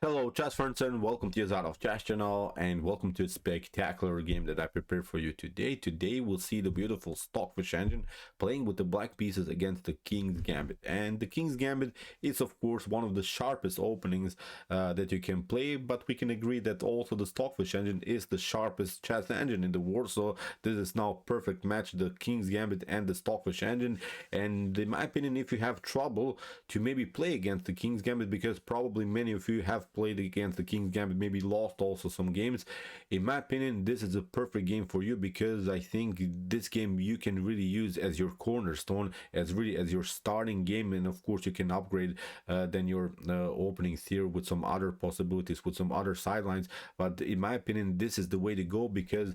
Hello chess friends and welcome to your of Chess channel and welcome to a spectacular game that I prepared for you today. Today we'll see the beautiful Stockfish engine playing with the black pieces against the King's Gambit. And the King's Gambit is of course one of the sharpest openings that you can play, but we can agree that also the Stockfish engine is the sharpest chess engine in the world. So this is now a perfect match, the King's Gambit and the Stockfish engine. And in my opinion, if you have trouble to maybe play against the King's Gambit, because probably many of you have played against the King's Gambit, maybe lost also some games, in my opinion this is a perfect game for you, because I think this game you can really use as your cornerstone, as your starting game, and of course you can upgrade then your openings here with some other possibilities, with some other sidelines. But in my opinion this is the way to go, because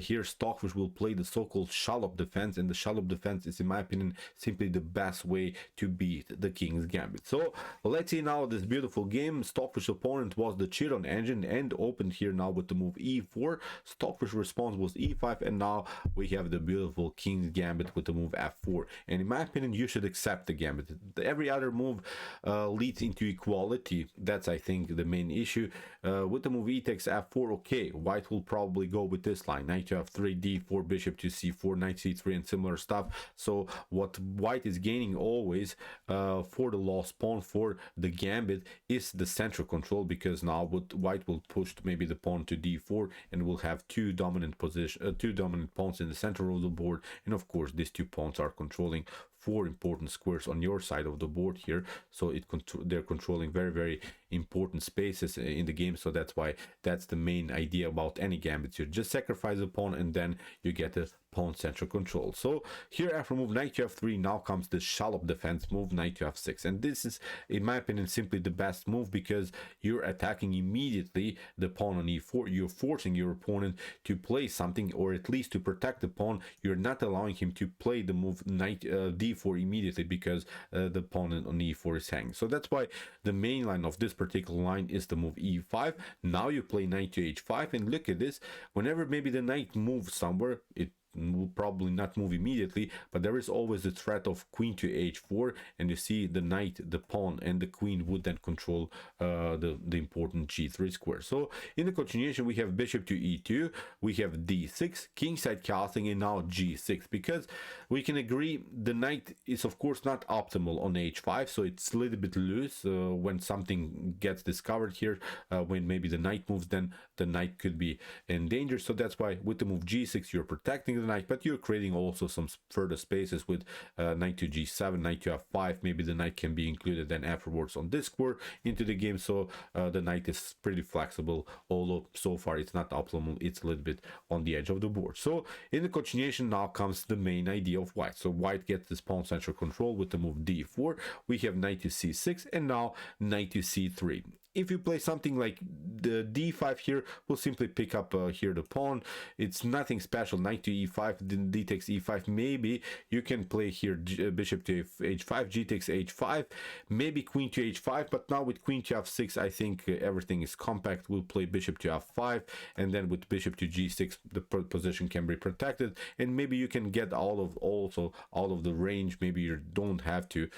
here Stockfish will play the so-called Schallopp Defense, and the Schallopp Defense is in my opinion simply the best way to beat the King's Gambit. So let's see now this beautiful game. Stockfish opponent was the Chiron engine and opened here now with the move e4. Stockfish response was e5, and now we have the beautiful King's Gambit with the move f4. And in my opinion you should accept the Gambit. Every other move leads into equality. That's I think the main issue. With the move e takes f4, okay, white will probably go with this line, knight to f3, d4, bishop to c4, knight c3 and similar stuff. So what white is gaining always for the lost pawn for the Gambit is the central control, because now white will push maybe the pawn to d4 and will have two dominant pawns in the center of the board, and of course these two pawns are controlling four important squares on your side of the board here. So they're controlling very important spaces in the game. So that's why that's the main idea about any Gambits. You just sacrifice a pawn and then you get a pawn central control. So here after move knight to f3, now comes the Schallopp Defense move, knight to f6, and this is in my opinion simply the best move, because you're attacking immediately the pawn on e4. You're forcing your opponent to play something, or at least to protect the pawn. You're not allowing him to play the move knight d4 immediately, because the pawn on e4 is hanging. So that's why the main line of this particular line is the move e5. Now you play knight to h5, and look at this. Whenever maybe the knight moves somewhere, it will probably not move immediately, but there is always the threat of queen to h4, and you see the knight, the pawn and the queen would then control the important g3 square. So in the continuation we have bishop to e2, we have d6, kingside castling, and now g6, because we can agree the knight is of course not optimal on h5, so it's a little bit loose when something gets discovered here. When maybe the knight moves, then the knight could be in danger. So that's why with the move g6 you're protecting the knight, but you're creating also some further spaces with knight to g7, knight to f5. Maybe the knight can be included then afterwards on this square into the game. So the knight is pretty flexible, although so far it's not optimal, it's a little bit on the edge of the board. So in the continuation now comes the main idea of white. So white gets this pawn central control with the move d4. We have knight to c6 and now knight to c3. If you play something like the d5 here, we'll simply pick up here the pawn. It's nothing special. Knight to e5, then d takes e5. Maybe you can play here bishop to h5, g takes h5, maybe queen to h5. But now with queen to f6, I think everything is compact. We'll play bishop to f5, and then with bishop to g6, the position can be protected, and maybe you can get also out of the range. Maybe you don't have to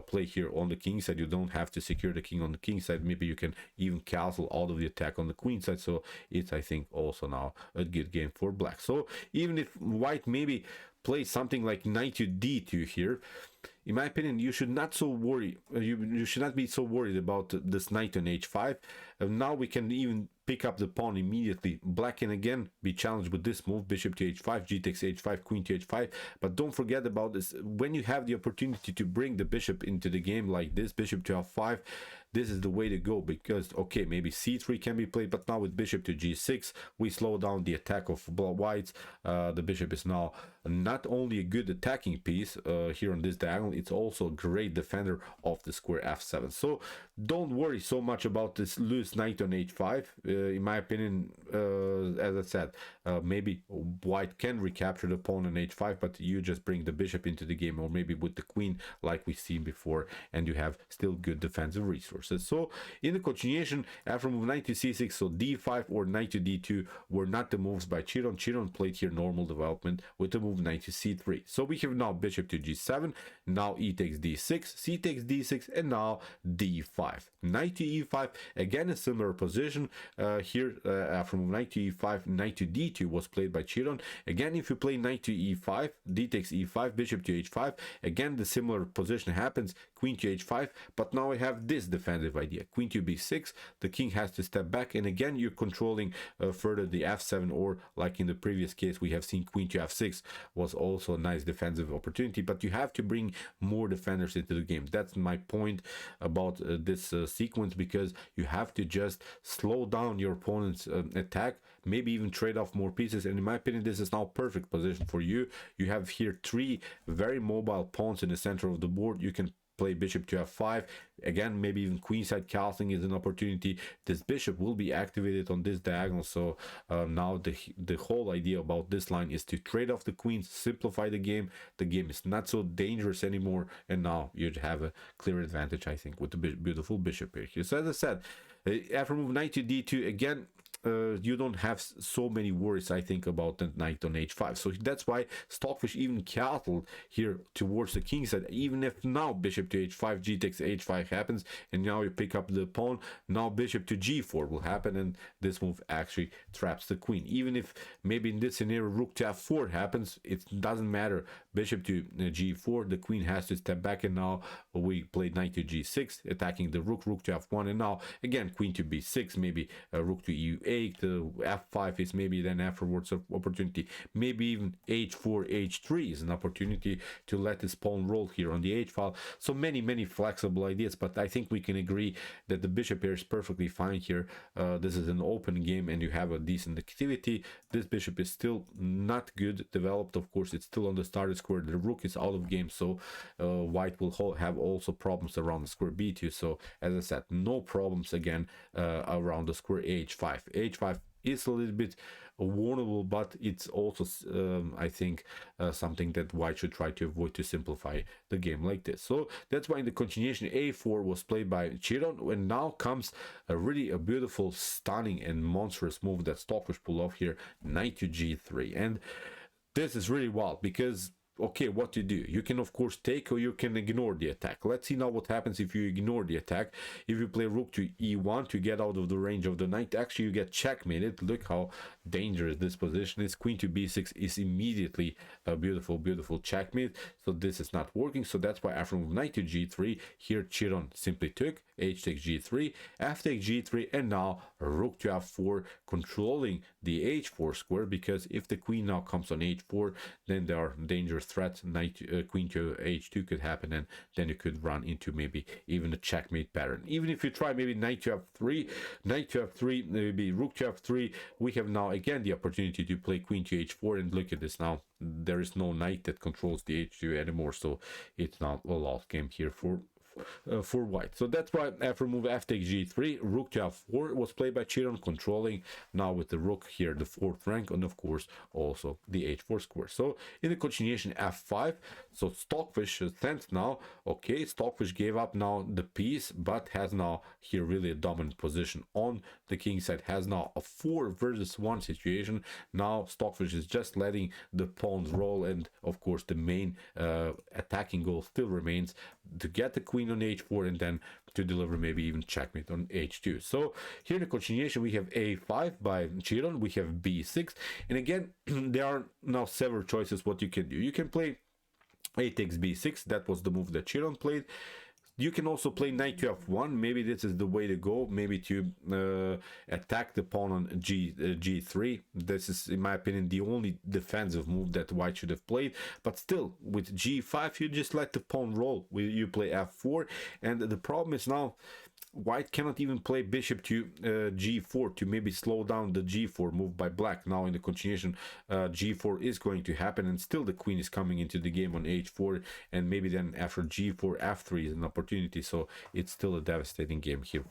play here on the king side. You don't have to secure the king on the king side. Maybe you can even cancel all of the attack on the queen side. So it's I think also now a good game for black. So even if white maybe plays something like knight to d2 here, in my opinion you should not so worry, you should not be so worried about this knight on h5. Now we can even pick up the pawn immediately. Black can again be challenged with this move, bishop to h5, g takes h5, queen to h5. But don't forget about this, when you have the opportunity to bring the bishop into the game like this, bishop to f5, this is the way to go, because okay, maybe c3 can be played, but now with bishop to g6 we slow down the attack of whites. The bishop is now not only a good attacking piece here on this diagonal, it's also a great defender of the square f7. So don't worry so much about this loose knight on h5. In my opinion, as I said, maybe white can recapture the pawn on h5, but you just bring the bishop into the game, or maybe with the queen like we've seen before, and you have still good defensive resources. resources. So in the continuation, after move knight to c6, so d5 or knight to d2 were not the moves by Chiron. Chiron played here normal development with the move knight to c3. So we have now bishop to g7, now e takes d6, c takes d6, and now d5. Knight to e5, again a similar position. Here after move knight to e5, knight to d2 was played by Chiron. Again, if you play knight to e5, d takes e5, bishop to h5, again the similar position happens, queen to h5, but now I have this defensive idea, queen to b6, the king has to step back, and again you're controlling further the f7, or like in the previous case we have seen queen to f6 was also a nice defensive opportunity, but you have to bring more defenders into the game. That's my point about this sequence, because you have to just slow down your opponent's attack, maybe even trade off more pieces, and in my opinion this is now perfect position for you. You have here three very mobile pawns in the center of the board. You can play bishop to f5, again maybe even queenside castling is an opportunity. This bishop will be activated on this diagonal, so now the whole idea about this line is to trade off the queens, simplify the game. The game is not so dangerous anymore, and now you'd have a clear advantage, I think, with the beautiful bishop here. So as I said, after move knight to d2, again you don't have so many worries, I think, about the knight on h5. So that's why Stockfish even castled here towards the king side, even if now bishop to h5, g takes h5 happens, and now you pick up the pawn. Now bishop to g4 will happen, and this move actually traps the queen. Even if maybe in this scenario rook to f4 happens, it doesn't matter. Bishop to g4, the queen has to step back, and now we played knight to g6, attacking the rook, rook to f1, and now again queen to b6, maybe rook to e8, f5 is maybe then afterwards an opportunity, maybe even h4, h3 is an opportunity to let this pawn roll here on the h file. So many flexible ideas, but I think we can agree that the bishop here is perfectly fine here. This is an open game and you have a decent activity. This bishop is still not good developed, of course it's still on the starter square, the rook is out of game, so white will have also problems around the square b2. So as I said, no problems again around the square h5. h5 is a little bit vulnerable, but it's also I think something that white should try to avoid to simplify the game like this. So that's why in the continuation a4 was played by Chiron, and now comes a really beautiful, stunning and monstrous move that Stockfish pulled off here, knight to g3. And this is really wild because okay, what to do? You can of course take, or you can ignore the attack. Let's see now what happens if you ignore the attack. If you play rook to e1 to get out of the range of the knight, actually you get checkmated. Look how dangerous this position is. Queen to b6 is immediately a beautiful checkmate. So this is not working. So that's why after move knight to g3, here Chiron simply took h takes g3, f takes g3, and now rook to f4, controlling the h4 square, because if the queen now comes on h4, then there are dangerous threats. Queen to h2 could happen, and then you could run into maybe even a checkmate pattern. Even if you try maybe knight to f3, maybe rook to f3, we have now again the opportunity to play queen to h4, and look at this now. There is no knight that controls the h2 anymore, so it's not a lost game here for white. So that's why after move f takes g3, rook to f4 was played by Chiron, controlling now with the rook here the fourth rank, and of course also the h4 square. So in the continuation f5, so Stockfish sends now, okay, Stockfish gave up now the piece, but has now here really a dominant position on the king side, has now a 4 versus 1 situation. Now Stockfish is just letting the pawns roll, and of course the main attacking goal still remains to get the queen on h4 and then to deliver maybe even checkmate on h2. So here in the continuation we have a5 by Chiron, we have b6, and again there are now several choices what you can do. You can play a takes b6, that was the move that Chiron played. You can also play knight to f1, maybe this is the way to go, maybe to attack the pawn on g3. This is, in my opinion, the only defensive move that white should have played, but still, with g5, you just let the pawn roll, you play f4, and the problem is now, white cannot even play bishop to g4 to maybe slow down the g4 move by black. Now in the continuation g4 is going to happen, and still the queen is coming into the game on h4, and maybe then after g4 f3 is an opportunity. So it's still a devastating game here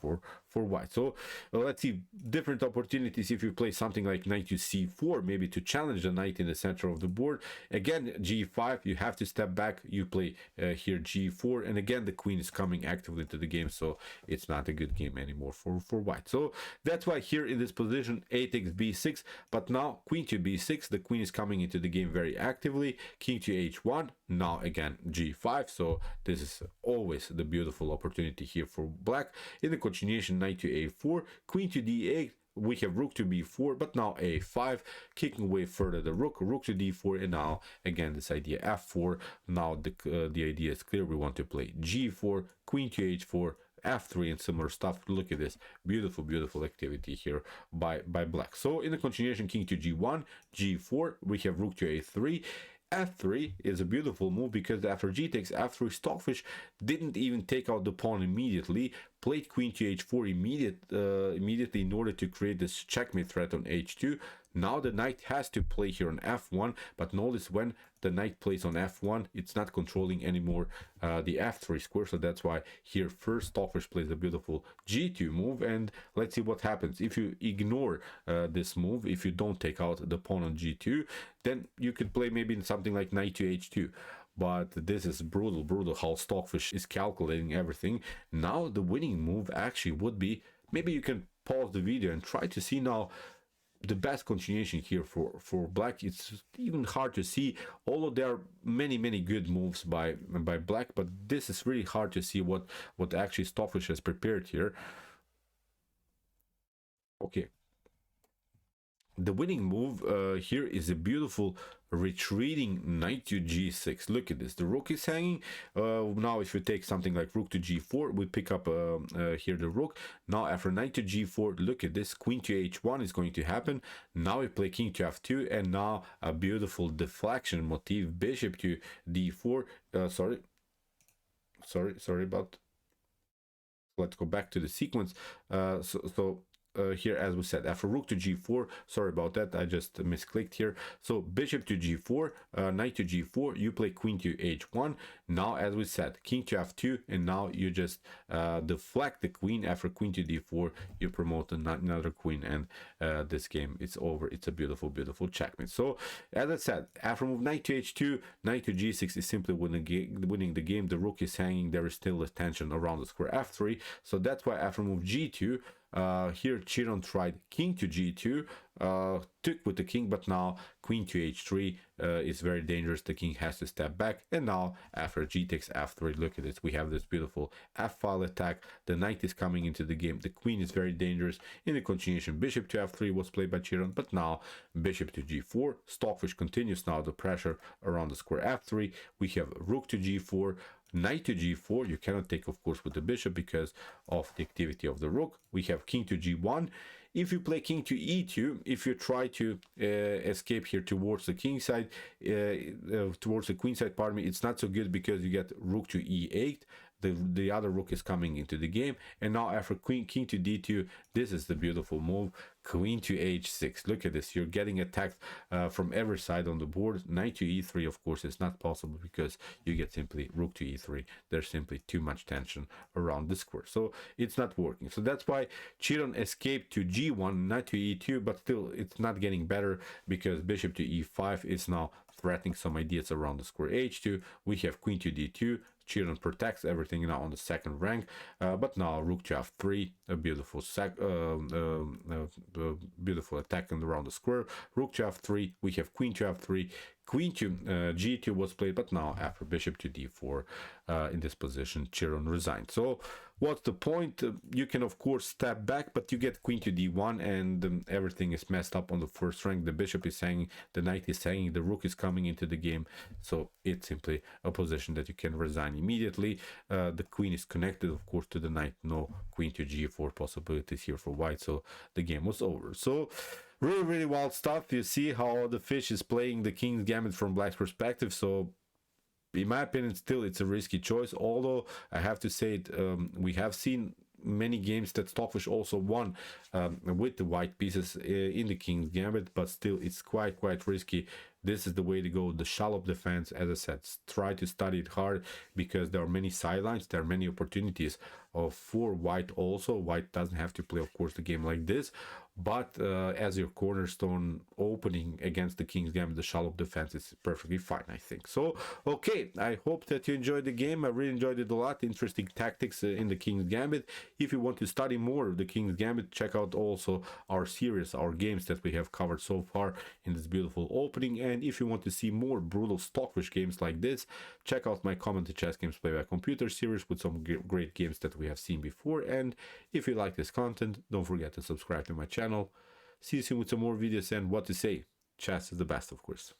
white. So let's see different opportunities if you play something like knight to c4, maybe to challenge the knight in the center of the board. Again, g5, you have to step back, you play here g4, and again the queen is coming actively into the game, so it's not a good game anymore for white. So that's why here in this position a takes b6, but now queen to b6, the queen is coming into the game very actively. King to h1, now again g5, so this is always the beautiful opportunity here for black. In the continuation, knight to a4, queen to d8, we have rook to b4, but now a5, kicking away further the rook to d4, and now again this idea f4. Now the idea is clear, we want to play g4, queen to h4, f3, and similar stuff. Look at this beautiful activity here by black. So in the continuation, king to g1, g4, we have rook to a3. f3 is a beautiful move because after g takes f3, Stockfish didn't even take out the pawn immediately, played queen to h4 immediately in order to create this checkmate threat on h2. Now the knight has to play here on f1, but notice when the knight plays on f1, it's not controlling anymore the f3 square, so that's why here first Stockfish plays a beautiful g2 move, and let's see what happens. If you ignore this move, if you don't take out the pawn on g2, then you could play maybe something like knight to h2. But this is brutal how Stockfish is calculating everything. Now the winning move actually would be, maybe you can pause the video and try to see now the best continuation here for black. It's even hard to see, although there are many good moves by black, but this is really hard to see what actually Stockfish has prepared here. Okay, the winning move here is a beautiful retreating knight to g6. Look at this, the rook is hanging. Now if you take something like rook to g4, we pick up here the rook. Now after knight to g4, look at this, queen to h1 is going to happen. Now we play king to f2, and now a beautiful deflection motif, bishop to d4. Sorry about, let's go back to the sequence. Here, as we said, after rook to g4, sorry about that, I just misclicked here. So bishop to g4, knight to g4, you play queen to h1. Now, as we said, king to f2, and now you just deflect the queen. After queen to d4, you promote another queen, and this game is over. It's a beautiful checkmate. So as I said, after move knight to h2, knight to g6 is simply winning the game. The rook is hanging, there is still a tension around the square f3, so that's why after move g2, here Chiron tried king to g2, took with the king, but now queen to h3 is very dangerous. The king has to step back, and now after g takes f3, look at this, we have this beautiful f-file attack. The knight is coming into the game, the queen is very dangerous. In the continuation, bishop to f3 was played by Chiron, but now bishop to g4. Stockfish continues now the pressure around the square f3. We have rook to g4, knight to g4. You cannot take, of course, with the bishop because of the activity of the rook. We have king to g1. If you play king to e2, if you try to escape here towards the king side, towards the queen side, pardon me, it's not so good because you get rook to e8. The other rook is coming into the game, and now after king to d2, this is the beautiful move, queen to h6. Look at this, you're getting attacked from every side on the board. Knight to e3, of course, is not possible because you get simply rook to e3. There's simply too much tension around the square, so it's not working. So that's why Chiron escaped to g1, knight to e2, but still it's not getting better because bishop to e5 is now threatening some ideas around the square h2. We have queen to d2. Chiron protects everything now on the second rank, but now rook to f3, a beautiful beautiful attack around the square. Rook to f3, we have queen to f3, queen to g2 was played, but now after bishop to d4, in this position, Chiron resigned. So what's the point? You can of course step back, but you get queen to d1, and everything is messed up on the first rank. The bishop is hanging, the knight is hanging, the rook is coming into the game, so it's simply a position that you can resign immediately. The queen is connected, of course, to the knight. No queen to g4 possibilities here for white, so the game was over. So really wild stuff. You see how the fish is playing the king's gambit from black's perspective. So in my opinion, still it's a risky choice, although I have to say it, we have seen many games that Stockfish also won with the white pieces in the king's gambit, but still it's quite risky this is the way to go. The Schallopp Defense, as I said, try to study it hard, because there are many sidelines, there are many opportunities for white also. White doesn't have to play, of course, the game like this, but as your cornerstone opening against the King's Gambit, the Schallopp Defense is perfectly fine, I think. So, okay, I hope that you enjoyed the game. I really enjoyed it a lot. Interesting tactics in the King's Gambit. If you want to study more of the King's Gambit, check out also our series, our games that we have covered so far in this beautiful opening. And if you want to see more brutal Stockfish games like this, check out my Commented Chess Games Play by Computer series with some great games that we have seen before. And if you like this content, don't forget to subscribe to my channel. See you soon with some more videos, and what to say, chess is the best, of course.